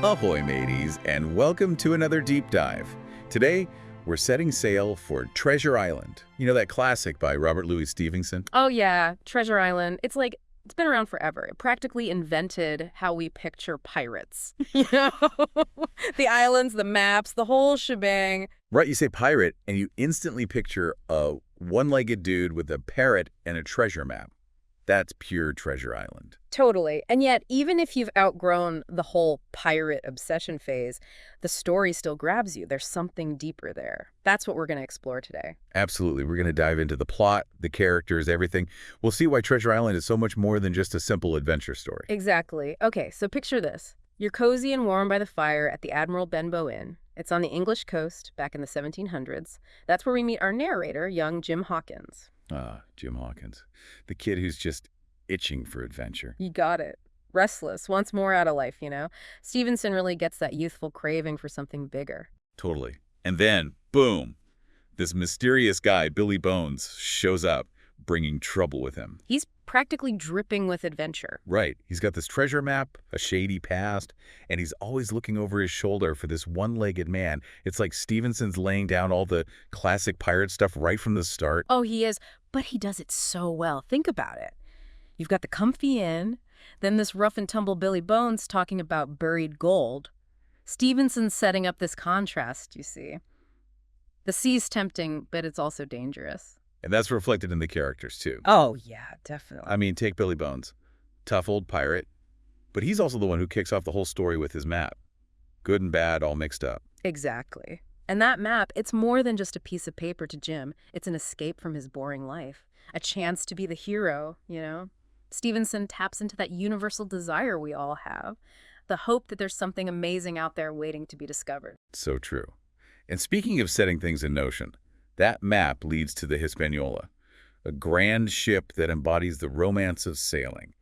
Ahoy, mateys, and welcome to another deep dive. Today, we're setting sail for Treasure Island. You know that classic by Robert Louis Stevenson? Oh yeah, Treasure Island. It's been around forever. It practically invented how we picture pirates. You know? The islands, the maps, the whole shebang. Right, you say pirate, and you instantly picture a one-legged dude with a parrot and a treasure map. That's pure Treasure Island. Totally. And yet, even if you've outgrown the whole pirate obsession phase, the story still grabs you. There's something deeper there. That's what we're going to explore today. Absolutely. We're going to dive into the plot, the characters, everything. We'll see why Treasure Island is so much more than just a simple adventure story. Exactly. Okay, so picture this. You're cozy and warm by the fire at the Admiral Benbow Inn. It's on the English coast back in the 1700s. That's where we meet our narrator, young Jim Hawkins. Ah, Jim Hawkins. The kid who's just itching for adventure. You got it. Restless, wants more out of life, you know? Stevenson really gets that youthful craving for something bigger. Totally. And then, boom, this mysterious guy, Billy Bones, shows up, bringing trouble with him. He's practically dripping with adventure. Right. He's got this treasure map, a shady past, and he's always looking over his shoulder for this one-legged man. It's like Stevenson's laying down all the classic pirate stuff right from the start. Oh, he is, but he does it so well. Think about it. You've got the comfy inn, then this rough-and-tumble Billy Bones talking about buried gold. Stevenson's setting up this contrast, you see. The sea's tempting, but it's also dangerous. And that's reflected in the characters, too. Oh, yeah, definitely. I mean, take Billy Bones. Tough old pirate. But he's also the one who kicks off the whole story with his map. Good and bad all mixed up. Exactly. And that map, it's more than just a piece of paper to Jim. It's an escape from his boring life. A chance to be the hero, you know? Stevenson taps into that universal desire we all have. The hope that there's something amazing out there waiting to be discovered. So true. And speaking of setting things in motion, that map leads to the Hispaniola, a grand ship that embodies the romance of sailing.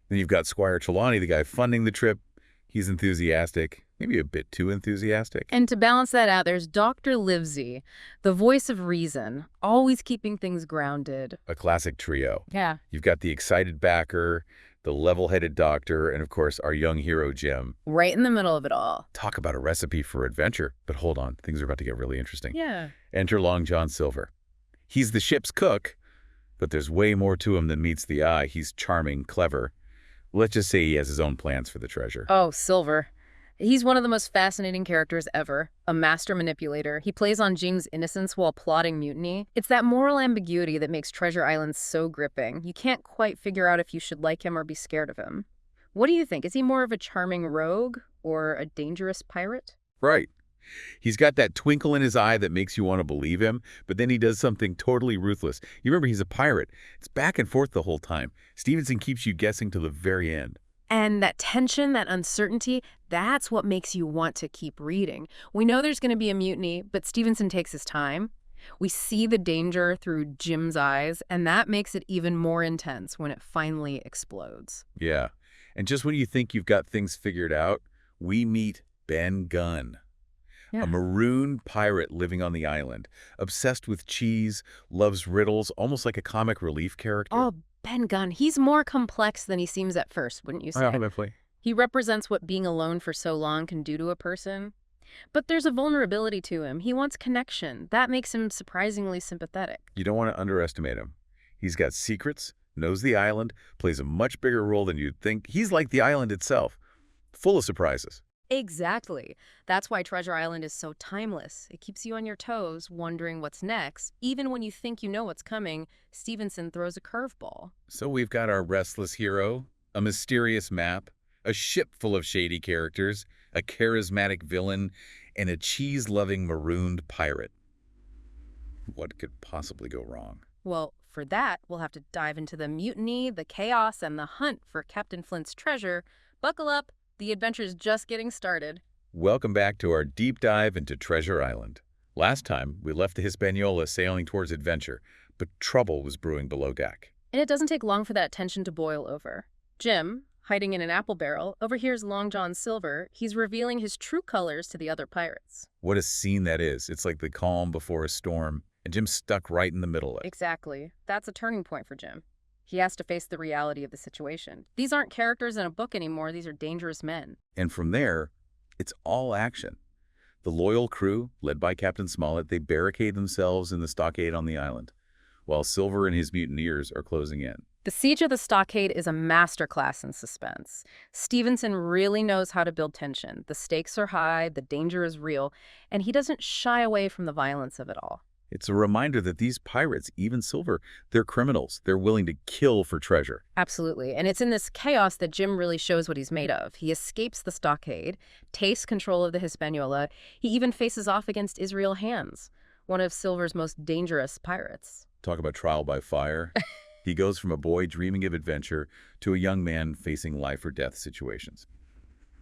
Then you've got Squire Trelawney, the guy funding the trip. He's enthusiastic, maybe a bit too enthusiastic. And to balance that out, there's Dr. Livesey, the voice of reason, always keeping things grounded. A classic trio. Yeah. You've got the excited backer, the level-headed doctor, and of course, our young hero, Jim. Right in the middle of it all. Talk about a recipe for adventure. But hold on, things are about to get really interesting. Yeah. Enter Long John Silver. He's the ship's cook, but there's way more to him than meets the eye. He's charming, clever. Let's just say he has his own plans for the treasure. Oh, Silver. He's one of the most fascinating characters ever, a master manipulator. He plays on Jim's innocence while plotting mutiny. It's that moral ambiguity that makes Treasure Island so gripping. You can't quite figure out if you should like him or be scared of him. What do you think? Is he more of a charming rogue or a dangerous pirate? Right. He's got that twinkle in his eye that makes you want to believe him, but then he does something totally ruthless. You remember, he's a pirate. It's back and forth the whole time. Stevenson keeps you guessing to the very end. And that tension, that uncertainty, that's what makes you want to keep reading. We know there's going to be a mutiny, but Stevenson takes his time. We see the danger through Jim's eyes, and that makes it even more intense when it finally explodes. Yeah. And just when you think you've got things figured out, we meet Ben Gunn. Yeah. A maroon pirate living on the island, obsessed with cheese, loves riddles, almost like a comic relief character. Oh, Ben Gunn, he's more complex than he seems at first, wouldn't you say? Definitely. He represents what being alone for so long can do to a person. But there's a vulnerability to him. He wants connection. That makes him surprisingly sympathetic. You don't want to underestimate him. He's got secrets, knows the island, plays a much bigger role than you'd think. He's like the island itself, full of surprises. Exactly. That's why Treasure Island is so timeless. It keeps you on your toes, wondering what's next. Even when you think you know what's coming, Stevenson throws a curveball. So we've got our restless hero, a mysterious map, a ship full of shady characters, a charismatic villain, and a cheese-loving marooned pirate. What could possibly go wrong? Well, for that, we'll have to dive into the mutiny, the chaos, and the hunt for Captain Flint's treasure. Buckle up. The adventure's just getting started. Welcome back to our deep dive into Treasure Island. Last time, we left the Hispaniola sailing towards adventure, but trouble was brewing below deck. And it doesn't take long for that tension to boil over. Jim, hiding in an apple barrel, overhears Long John Silver. He's revealing his true colors to the other pirates. What a scene that is. It's like the calm before a storm, and Jim's stuck right in the middle of it. Exactly. That's a turning point for Jim. He has to face the reality of the situation. These aren't characters in a book anymore. These are dangerous men. And from there, It's all action. The loyal crew, led by Captain Smollett, they barricade themselves in the stockade on the island, while Silver and his mutineers are closing in. The Siege of the Stockade is a masterclass in suspense. Stevenson really knows how to build tension. The stakes are high, the danger is real, and he doesn't shy away from the violence of it all. It's a reminder that these pirates, even Silver, they're criminals. They're willing to kill for treasure. Absolutely. And it's in this chaos that Jim really shows what he's made of. He escapes the stockade, takes control of the Hispaniola. He even faces off against Israel Hands, one of Silver's most dangerous pirates. Talk about trial by fire. He goes from a boy dreaming of adventure to a young man facing life or death situations.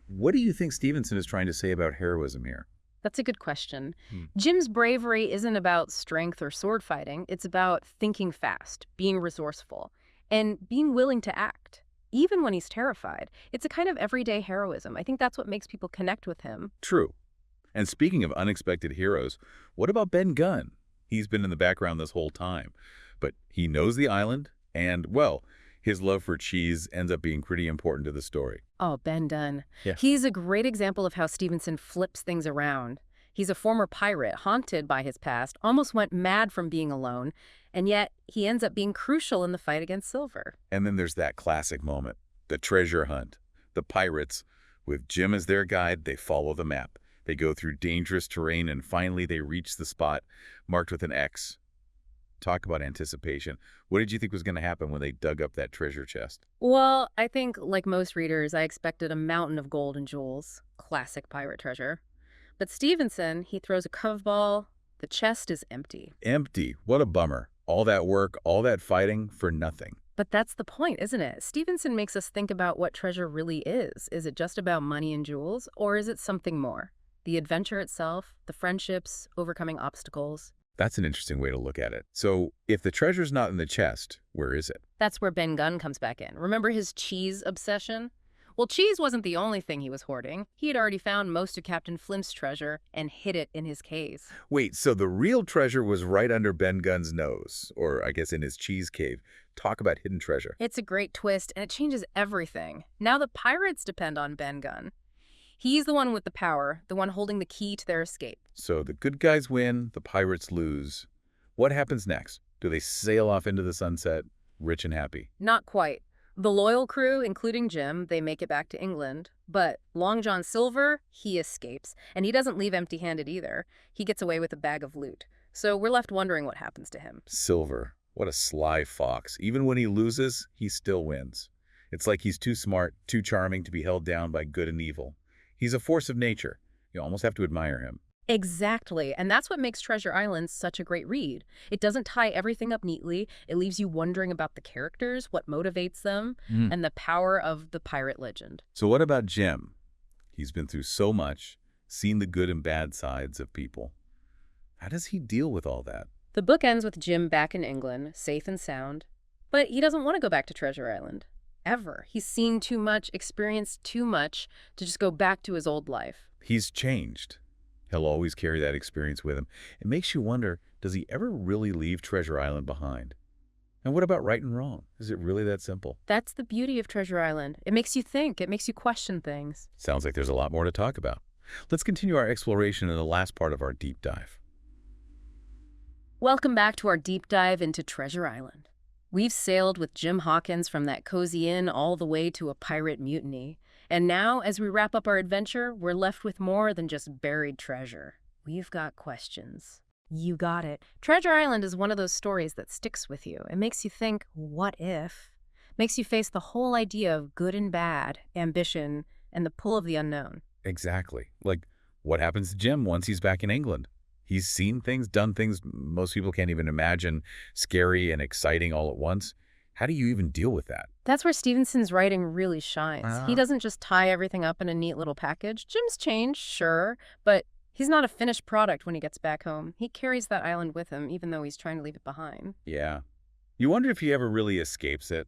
What do you think Stevenson is trying to say about heroism here? That's a good question. Jim's bravery isn't about strength or sword fighting. It's about thinking fast, being resourceful, and being willing to act, even when he's terrified. It's a kind of everyday heroism. I think that's what makes people connect with him. True. And speaking of unexpected heroes, what about Ben Gunn? He's been in the background this whole time, but he knows the island, and, well, his love for cheese ends up being pretty important to the story. Oh, Ben Gunn. Yeah. He's a great example of how Stevenson flips things around. He's a former pirate, haunted by his past, almost went mad from being alone, and yet he ends up being crucial in the fight against Silver. And then there's that classic moment, the treasure hunt. The pirates, with Jim as their guide, they follow the map. They go through dangerous terrain, and finally they reach the spot marked with an X. Talk about anticipation. What did you think was going to happen when they dug up that treasure chest? Well, I think, like most readers, I expected a mountain of gold and jewels. Classic pirate treasure. But Stevenson, he throws a curveball. The chest is empty. Empty. What a bummer. All that work, all that fighting for nothing. But that's the point, isn't it? Stevenson makes us think about what treasure really is. Is it just about money and jewels, or is it something more? The adventure itself, the friendships, overcoming obstacles. That's an interesting way to look at it. So if the treasure's not in the chest, where is it? That's where Ben Gunn comes back in. Remember his cheese obsession? Well, cheese wasn't the only thing he was hoarding. He had already found most of Captain Flint's treasure and hid it in his caves. Wait, so the real treasure was right under Ben Gunn's nose, or I guess in his cheese cave. Talk about hidden treasure. It's a great twist, and it changes everything. Now the pirates depend on Ben Gunn. He's the one with the power, the one holding the key to their escape. So the good guys win, the pirates lose. What happens next? Do they sail off into the sunset, rich and happy? Not quite. The loyal crew, including Jim, they make it back to England. But Long John Silver, he escapes. And he doesn't leave empty-handed either. He gets away with a bag of loot. So we're left wondering what happens to him. Silver, what a sly fox. Even when he loses, he still wins. It's like he's too smart, too charming to be held down by good and evil. He's a force of nature. You almost have to admire him. Exactly. And that's what makes Treasure Island such a great read. It doesn't tie everything up neatly. It leaves you wondering about the characters, what motivates them, and the power of the pirate legend. So what about Jim? He's been through so much, seen the good and bad sides of people. How does he deal with all that? The book ends with Jim back in England, safe and sound. But he doesn't want to go back to Treasure Island. Ever. He's seen too much, experienced too much to just go back to his old life. He's changed. He'll always carry that experience with him. It makes you wonder, does he ever really leave Treasure Island behind? And what about right and wrong? Is it really that simple? That's the beauty of Treasure Island. It makes you think. It makes you question things. Sounds like there's a lot more to talk about. Let's continue our exploration in the last part of our deep dive. Welcome back to our deep dive into Treasure Island. We've sailed with Jim Hawkins from that cozy inn all the way to a pirate mutiny. And now, as we wrap up our adventure, we're left with more than just buried treasure. We've got questions. You got it. Treasure Island is one of those stories that sticks with you. It makes you think, what if? Makes you face the whole idea of good and bad, ambition, and the pull of the unknown. Exactly. Like, what happens to Jim once he's back in England? He's seen things, done things most people can't even imagine, scary and exciting all at once. How do you even deal with that? That's where Stevenson's writing really shines. He doesn't just tie everything up in a neat little package. Jim's changed, sure, but he's not a finished product when he gets back home. He carries that island with him, even though he's trying to leave it behind. Yeah. You wonder if he ever really escapes it,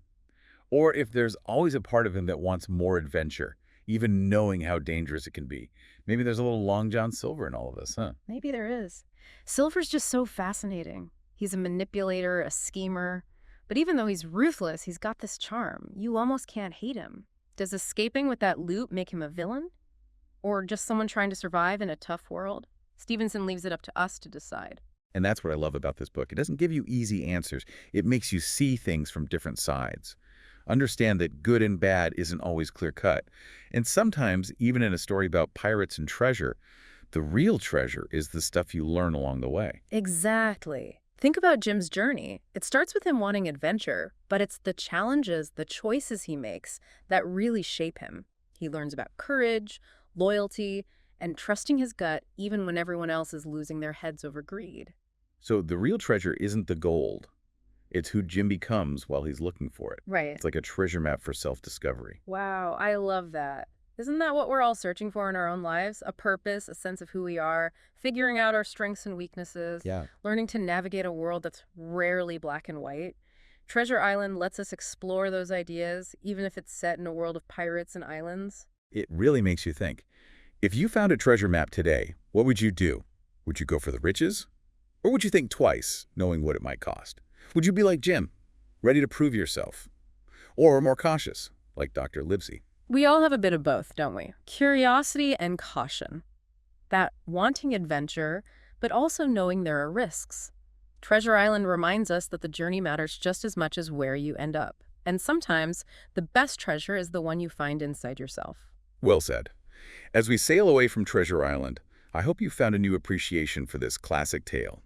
or if there's always a part of him that wants more adventure, even knowing how dangerous it can be. Maybe there's a little Long John Silver in all of this, huh? Maybe there is. Silver's just so fascinating. He's a manipulator, a schemer. But even though he's ruthless, he's got this charm. You almost can't hate him. Does escaping with that loot make him a villain? or just someone trying to survive in a tough world? Stevenson leaves it up to us to decide. And that's what I love about this book. It doesn't give you easy answers. It makes you see things from different sides. Understand that good and bad isn't always clear-cut. And sometimes, even in a story about pirates and treasure, the real treasure is the stuff you learn along the way. Exactly. Think about Jim's journey. It starts with him wanting adventure, but it's the challenges, the choices he makes that really shape him. He learns about courage, loyalty, and trusting his gut even when everyone else is losing their heads over greed. So the real treasure isn't the gold. It's who Jim becomes while he's looking for it. Right. It's like a treasure map for self-discovery. Wow, I love that. Isn't that what we're all searching for in our own lives? A purpose, a sense of who we are, figuring out our strengths and weaknesses, Yeah. learning to navigate a world that's rarely black and white. Treasure Island lets us explore those ideas, even if it's set in a world of pirates and islands. It really makes you think. If you found a treasure map today, what would you do? Would you go for the riches? Or would you think twice, knowing what it might cost? Would you be like Jim, ready to prove yourself? Or more cautious, like Dr. Livesey? We all have a bit of both, don't we? Curiosity and caution. That wanting adventure, but also knowing there are risks. Treasure Island reminds us that the journey matters just as much as where you end up. And sometimes, the best treasure is the one you find inside yourself. Well said. As we sail away from Treasure Island, I hope you found a new appreciation for this classic tale.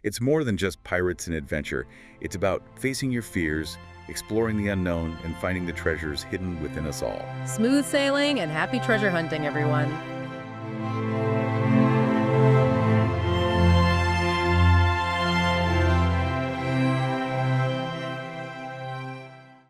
It's more than just pirates and adventure. It's about facing your fears, exploring the unknown, and finding the treasures hidden within us all. Smooth sailing and happy treasure hunting, everyone.